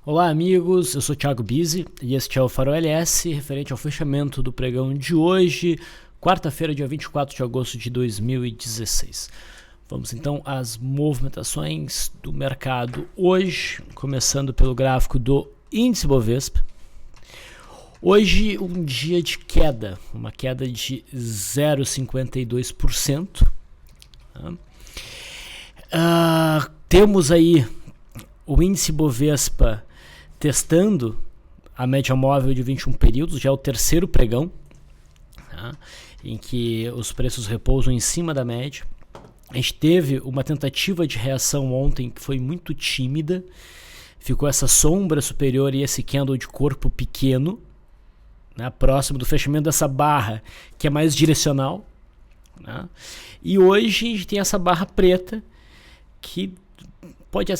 Olá amigos, eu sou Thiago Bizzi e este é o Farol LS, referente ao fechamento do pregão de hoje, quarta-feira, dia 24 de agosto de 2016. Vamos então às movimentações do mercado hoje, começando pelo gráfico do índice Bovespa. Hoje um dia de queda, uma queda de 0,52%. Temos aí o índice Bovespa testando a média móvel de 21 períodos, já é o terceiro pregão, em que os preços repousam em cima da média. A gente teve uma tentativa de reação ontem que foi muito tímida, ficou essa sombra superior e esse candle de corpo pequeno, próximo do fechamento dessa barra que é mais direcional, e hoje a gente tem essa barra preta que pode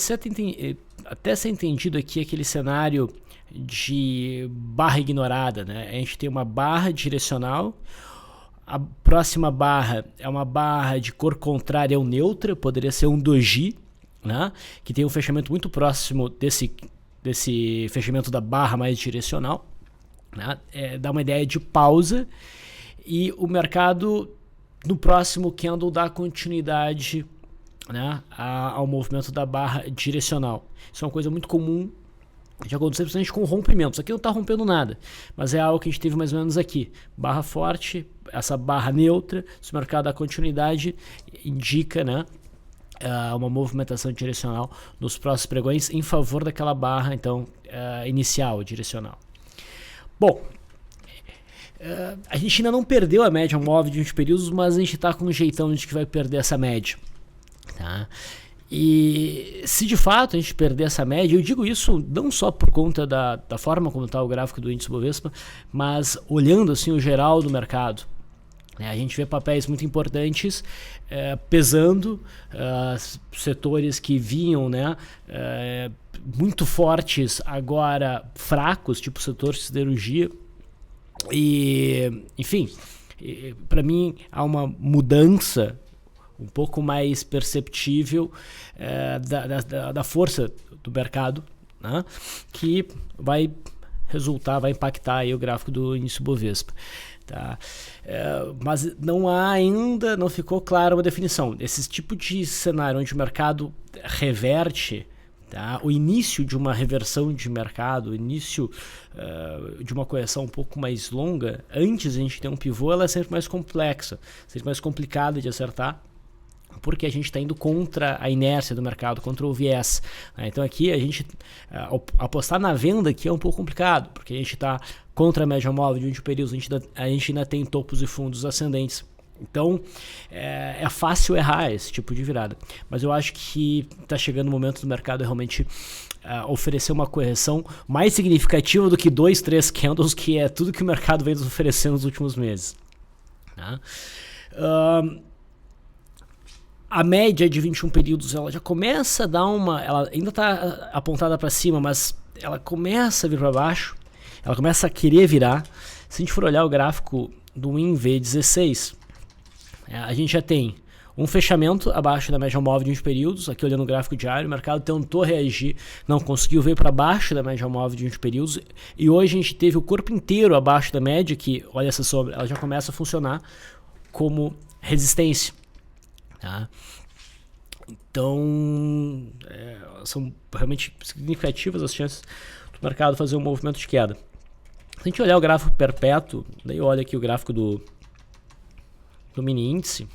até ser entendido aqui aquele cenário de barra ignorada, A gente tem uma barra direcional, a próxima barra é uma barra de cor contrária ou neutra, poderia ser um doji, que tem um fechamento muito próximo desse fechamento da barra mais direcional, dá uma ideia de pausa, e o mercado no próximo candle dá continuidade ao movimento da barra direcional. Isso é uma coisa muito comum de acontecer, principalmente com rompimentos. Aqui não está rompendo nada, mas é algo que a gente teve mais ou menos aqui. Barra forte, essa barra neutra, se o mercado dá continuidade, indica uma movimentação direcional nos próximos pregões em favor daquela barra então inicial, direcional. Bom, a gente ainda não perdeu a média móvel de 20 períodos, mas a gente está com um jeitão de que vai perder essa média. E se de fato a gente perder essa média, eu digo isso não só por conta da forma como está o gráfico do índice Bovespa, mas olhando assim o geral do mercado, a gente vê papéis muito importantes pesando, setores que vinham muito fortes, agora fracos, tipo o setor de siderurgia. E enfim, para mim há uma mudança um pouco mais perceptível da força do mercado, que vai impactar aí o gráfico do índice Bovespa. Mas não ficou clara uma definição. Esse tipo de cenário onde o mercado reverte, o início de uma reversão de mercado, o início de uma correção um pouco mais longa, antes de a gente ter um pivô, ela é sempre mais complexa, sempre mais complicada de acertar, porque a gente está indo contra a inércia do mercado, contra o viés. Então aqui a gente apostar na venda aqui é um pouco complicado, porque a gente está contra a média móvel de 20 períodos, a gente ainda tem topos e fundos ascendentes. Então é fácil errar esse tipo de virada, mas eu acho que está chegando o momento do mercado realmente oferecer uma correção mais significativa do que 2, 3 candles, que é tudo que o mercado vem nos oferecendo nos últimos meses. A média de 21 períodos ela já começa a dar ela ainda está apontada para cima, mas ela começa a vir para baixo, ela começa a querer virar. Se a gente for olhar o gráfico do WINV16, a gente já tem um fechamento abaixo da média móvel de 20 períodos. Aqui olhando o gráfico diário, o mercado tentou reagir, não conseguiu, veio para baixo da média móvel de 20 períodos, e hoje a gente teve o corpo inteiro abaixo da média, que olha essa sombra, ela já começa a funcionar como resistência. Então são realmente significativas as chances do mercado fazer um movimento de queda. Se a gente olhar o gráfico perpétuo, daí olha aqui o gráfico do mini índice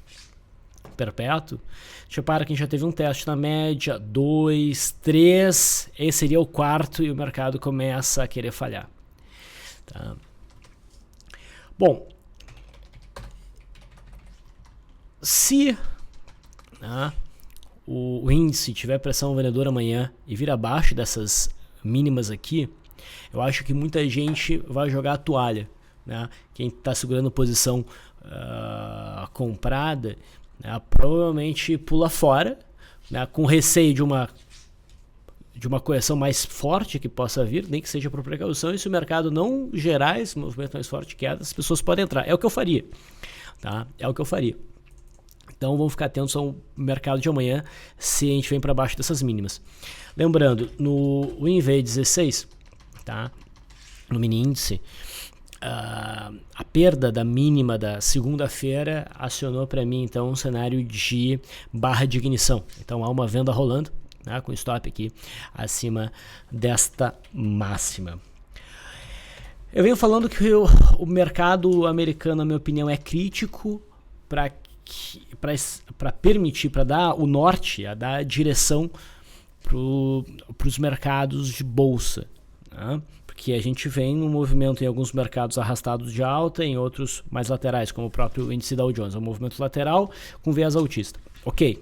perpétuo, a gente repara que a gente já teve um teste na média, 2, 3, esse seria o quarto, e o mercado começa a querer falhar. Bom, se o índice tiver pressão vendedora amanhã e vir abaixo dessas mínimas aqui, eu acho que muita gente vai jogar a toalha. Quem está segurando posição comprada, provavelmente pula fora, com receio de uma correção mais forte que possa vir, nem que seja por precaução, e se o mercado não gerar esse movimento mais forte de queda, as pessoas podem entrar. É o que eu faria. É o que eu faria. Então vamos ficar atentos ao mercado de amanhã se a gente vem para baixo dessas mínimas. Lembrando, no WinV16, tá? No mini índice, a perda da mínima da segunda-feira acionou para mim então um cenário de barra de ignição. Então há uma venda rolando, né, com stop aqui acima desta máxima. Eu venho falando que o mercado americano, na minha opinião, é crítico para permitir, para dar o norte, a dar a direção para os mercados de bolsa, né? Porque a gente vem num movimento em alguns mercados arrastados de alta, em outros mais laterais, como o próprio índice Dow Jones, é um movimento lateral com viés altista. Ok,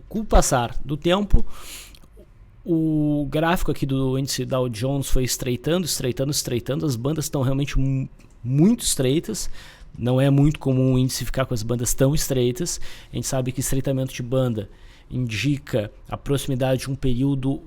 com o passar do tempo, o gráfico aqui do índice Dow Jones foi estreitando, as bandas estão realmente muito estreitas. Não é muito comum o índice ficar com as bandas tão estreitas. A gente sabe que estreitamento de banda indica a proximidade de um período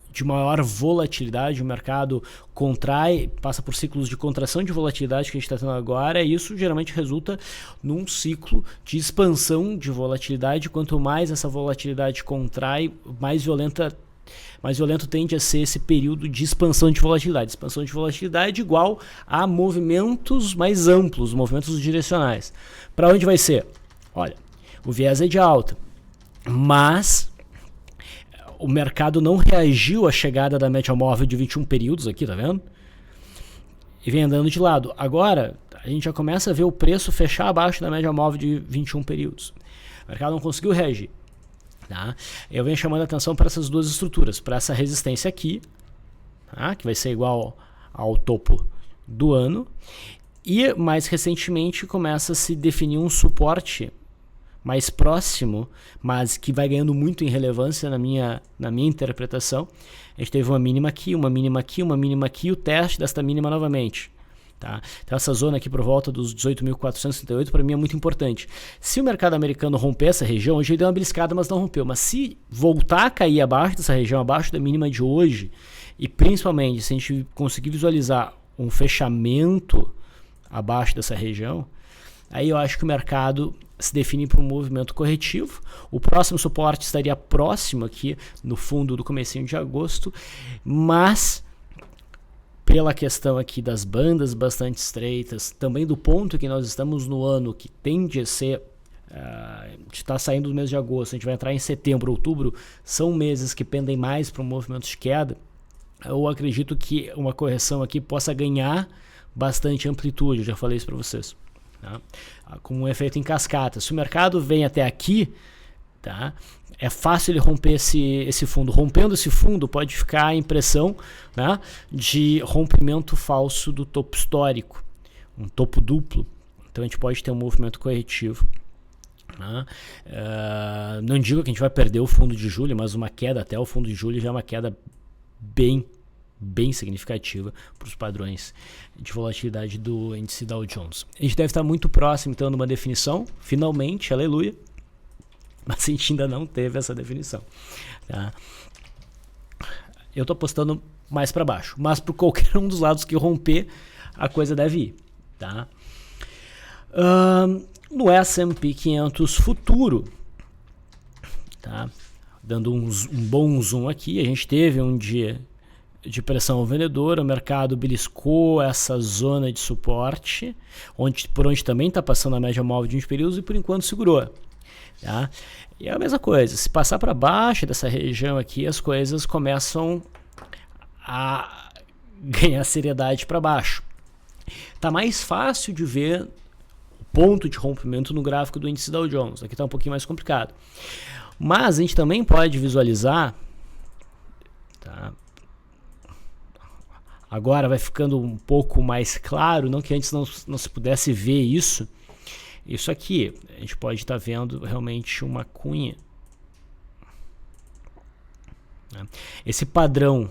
de maior volatilidade. O mercado contrai, passa por ciclos de contração de volatilidade que a gente está tendo agora, e isso geralmente resulta num ciclo de expansão de volatilidade. Quanto mais essa volatilidade contrai, mais violento tende a ser esse período de expansão de volatilidade. Expansão de volatilidade igual a movimentos mais amplos, movimentos direcionais. Para onde vai ser? Olha, o viés é de alta, mas o mercado não reagiu à chegada da média móvel de 21 períodos aqui, tá vendo? E vem andando de lado. Agora, a gente já começa a ver o preço fechar abaixo da média móvel de 21 períodos. O mercado não conseguiu reagir. Tá? Eu venho chamando a atenção para essas duas estruturas, para essa resistência aqui, tá? Que vai ser igual ao topo do ano, e mais recentemente começa a se definir um suporte mais próximo, mas que vai ganhando muito em relevância na minha interpretação. A gente teve uma mínima aqui, uma mínima aqui, uma mínima aqui, o teste desta mínima novamente. Tá? Então essa zona aqui por volta dos 18.438 para mim é muito importante. Se o mercado americano romper essa região, hoje ele deu uma beliscada, mas não rompeu. Mas se voltar a cair abaixo dessa região, abaixo da mínima de hoje, e principalmente se a gente conseguir visualizar um fechamento abaixo dessa região, aí eu acho que o mercado se define para um movimento corretivo. O próximo suporte estaria próximo aqui no fundo do comecinho de agosto, mas pela questão aqui das bandas bastante estreitas, também do ponto que nós estamos no ano, que tende a ser, a gente está saindo do mês de agosto, a gente vai entrar em setembro, outubro, são meses que pendem mais para um movimento de queda. Eu acredito que uma correção aqui possa ganhar bastante amplitude, eu já falei isso para vocês, tá? Com um efeito em cascata. Se o mercado vem até aqui, tá? É fácil ele romper esse fundo. Rompendo esse fundo, pode ficar a impressão, né, de rompimento falso do topo histórico, um topo duplo. Então a gente pode ter um movimento corretivo. Né? Não digo que a gente vai perder o fundo de julho, mas uma queda até o fundo de julho já é uma queda bem significativa para os padrões de volatilidade do índice Dow Jones. A gente deve estar muito próximo então de uma definição, finalmente, aleluia. Mas a gente ainda não teve essa definição. Tá? Eu estou apostando mais para baixo, mas por qualquer um dos lados que romper, a coisa deve ir. Tá? No S&P 500 futuro, tá? Dando um bom zoom aqui, a gente teve um dia de pressão vendedora, o mercado beliscou essa zona de suporte, por onde também está passando a média móvel de 20 períodos e por enquanto segurou. Tá? E é a mesma coisa, se passar para baixo dessa região aqui, as coisas começam a ganhar seriedade para baixo. Tá mais fácil de ver o ponto de rompimento no gráfico do índice Dow Jones, aqui está um pouquinho mais complicado. Mas a gente também pode visualizar, tá? Agora vai ficando um pouco mais claro, não que antes não se pudesse ver isso. Isso aqui, a gente pode estar vendo realmente uma cunha. Esse padrão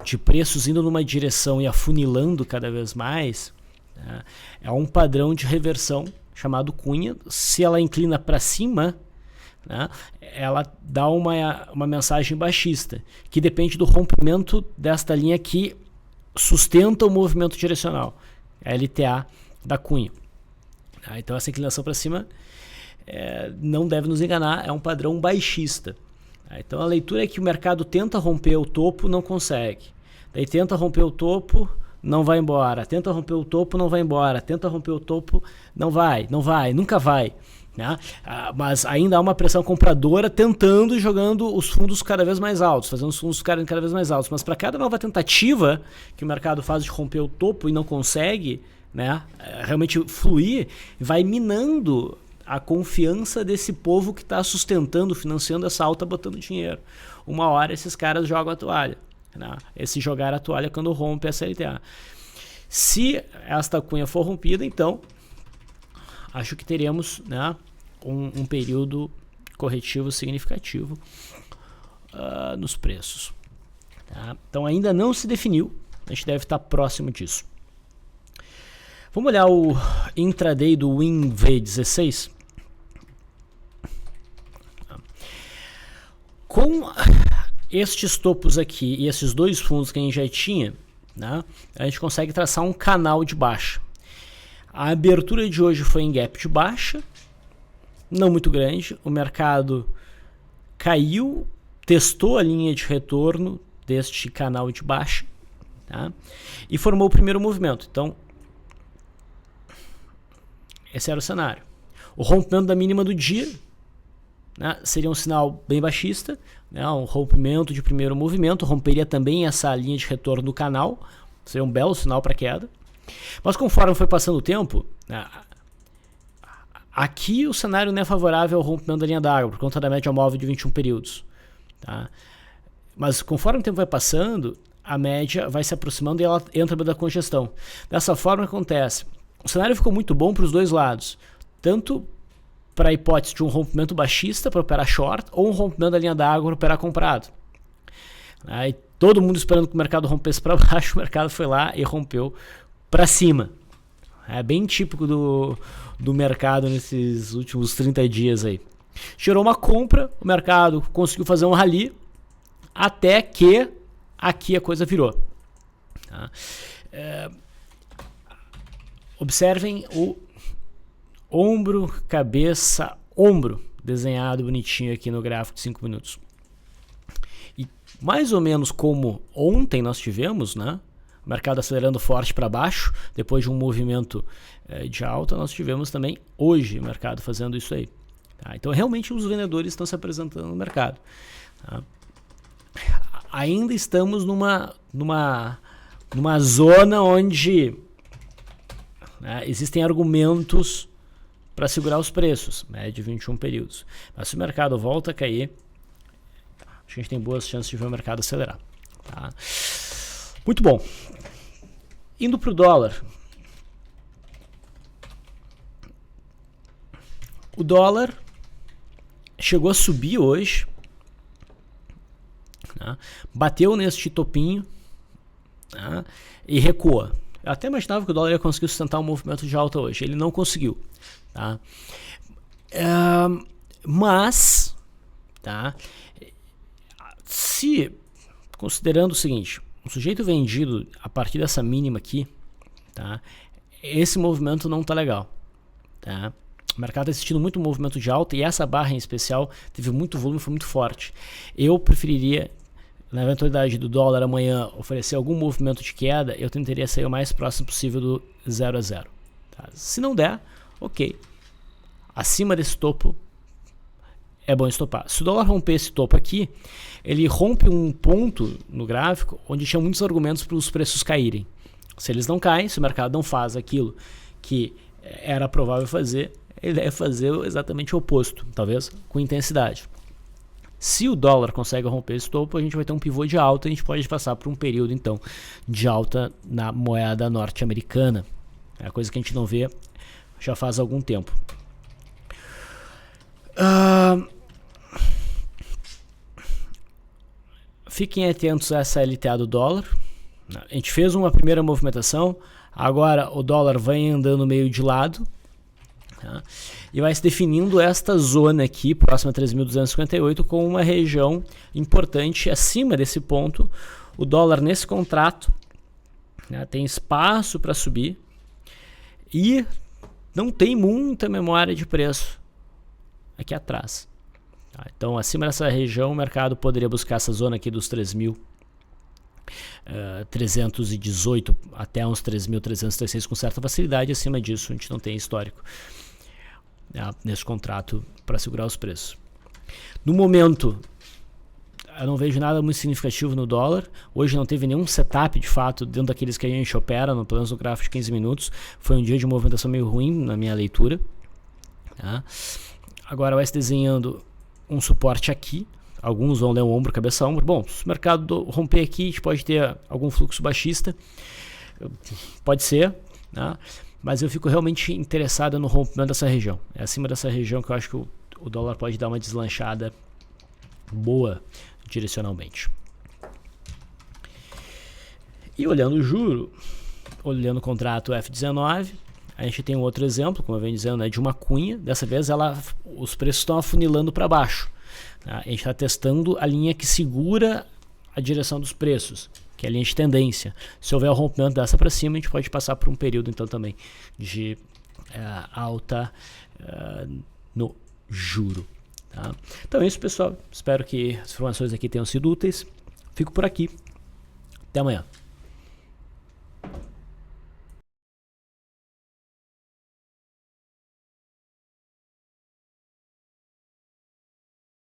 de preços indo numa direção e afunilando cada vez mais, né, é um padrão de reversão chamado cunha. Se ela inclina para cima, né, ela dá uma mensagem baixista, que depende do rompimento desta linha que sustenta o movimento direcional, a LTA da cunha. Então essa inclinação para cima não deve nos enganar, é um padrão baixista. Então a leitura é que o mercado tenta romper o topo, não consegue. Daí tenta romper o topo, não vai embora. Tenta romper o topo, não vai embora. Tenta romper o topo, não vai, nunca vai. Né? Mas ainda há uma pressão compradora tentando e jogando os fundos cada vez mais altos, fazendo os fundos ficarem cada vez mais altos. Mas para cada nova tentativa que o mercado faz de romper o topo e não consegue, né, realmente fluir, vai minando a confiança desse povo que está sustentando, financiando essa alta, botando dinheiro. Uma hora esses caras jogam a toalha. Né? Esse jogar a toalha quando rompe a CLTA. Se esta cunha for rompida, então acho que teremos, né, um período corretivo significativo nos preços. Tá? Então ainda não se definiu, a gente deve estar próximo disso. Vamos olhar o intraday do WinV16. Com estes topos aqui e esses dois fundos que a gente já tinha, né, a gente consegue traçar um canal de baixa. A abertura de hoje foi em gap de baixa, não muito grande. O mercado caiu, testou a linha de retorno deste canal de baixa, tá? E formou o primeiro movimento. Então, esse era o cenário. O rompimento da mínima do dia, né, seria um sinal bem baixista, né, um rompimento de primeiro movimento, romperia também essa linha de retorno do canal, seria um belo sinal para queda. Mas conforme foi passando o tempo, aqui o cenário não é favorável ao rompimento da linha d'água, por conta da média móvel de 21 períodos. Tá? Mas conforme o tempo vai passando, a média vai se aproximando e ela entra da congestão. Dessa forma acontece. O cenário ficou muito bom para os dois lados, tanto para a hipótese de um rompimento baixista para operar short, ou um rompimento da linha d'água para operar comprado. Aí todo mundo esperando que o mercado rompesse para baixo, o mercado foi lá e rompeu para cima. É bem típico do mercado nesses últimos 30 dias aí. Gerou uma compra, o mercado conseguiu fazer um rally, até que aqui a coisa virou. Tá? Observem o ombro, cabeça, ombro, desenhado bonitinho aqui no gráfico de 5 minutos. E mais ou menos como ontem nós tivemos, né? O mercado acelerando forte para baixo, depois de um movimento de alta, nós tivemos também hoje o mercado fazendo isso aí. Tá? Então, realmente, os vendedores estão se apresentando no mercado. Tá? Ainda estamos numa zona onde, né, existem argumentos para segurar os preços, média de 21 períodos. Mas se o mercado volta a cair, a gente tem boas chances de ver o mercado acelerar. Tá? Muito bom. Indo para o dólar. O dólar chegou a subir hoje. Tá? Bateu neste topinho, tá? E recua. Eu até imaginava que o dólar ia conseguir sustentar um movimento de alta hoje. Ele não conseguiu. Tá? Mas, tá? Se, considerando o seguinte, o sujeito vendido a partir dessa mínima aqui, tá? Esse movimento não tá legal. Tá? O mercado está assistindo muito movimento de alta e essa barra em especial teve muito volume, foi muito forte. Eu preferiria, na eventualidade do dólar amanhã oferecer algum movimento de queda, eu tentaria sair o mais próximo possível do 0 a 0. Tá? Se não der, ok. Acima desse topo, é bom estopar. Se o dólar romper esse topo aqui, ele rompe um ponto no gráfico onde tinha muitos argumentos para os preços caírem. Se eles não caem, se o mercado não faz aquilo que era provável fazer, ele deve fazer exatamente o oposto, talvez com intensidade. Se o dólar consegue romper esse topo, a gente vai ter um pivô de alta e a gente pode passar por um período, então, de alta na moeda norte-americana. É a coisa que a gente não vê já faz algum tempo. Fiquem atentos a essa LTA do dólar. A gente fez uma primeira movimentação, agora o dólar vai andando meio de lado, tá? E vai se definindo esta zona aqui, próxima a 3.258, com uma região importante acima desse ponto. O dólar nesse contrato, né, tem espaço para subir e não tem muita memória de preço aqui atrás. Tá? Então, acima dessa região, o mercado poderia buscar essa zona aqui dos 3.318 até uns 3.336 com certa facilidade. Acima disso, a gente não tem histórico nesse contrato para segurar os preços. No momento, eu não vejo nada muito significativo no dólar. Hoje não teve nenhum setup, de fato, dentro daqueles que a gente opera, no plano do gráfico de 15 minutos. Foi um dia de movimentação meio ruim na minha leitura. Tá? Agora vai se desenhando um suporte aqui. Alguns vão ler o ombro, cabeça a ombro. Bom, se o mercado romper aqui, a gente pode ter algum fluxo baixista. Pode ser, né? Mas eu fico realmente interessado no rompimento dessa região. É acima dessa região que eu acho que o dólar pode dar uma deslanchada boa direcionalmente. E olhando o juro, olhando o contrato F19, a gente tem um outro exemplo, como eu venho dizendo, né, de uma cunha. Dessa vez os preços estão afunilando para baixo. Tá? A gente está testando a linha que segura a direção dos preços, que é a linha de tendência. Se houver o rompimento dessa para cima, a gente pode passar por um período então também de alta no juro. Tá? Então é isso, pessoal. Espero que as informações aqui tenham sido úteis. Fico por aqui. Até amanhã.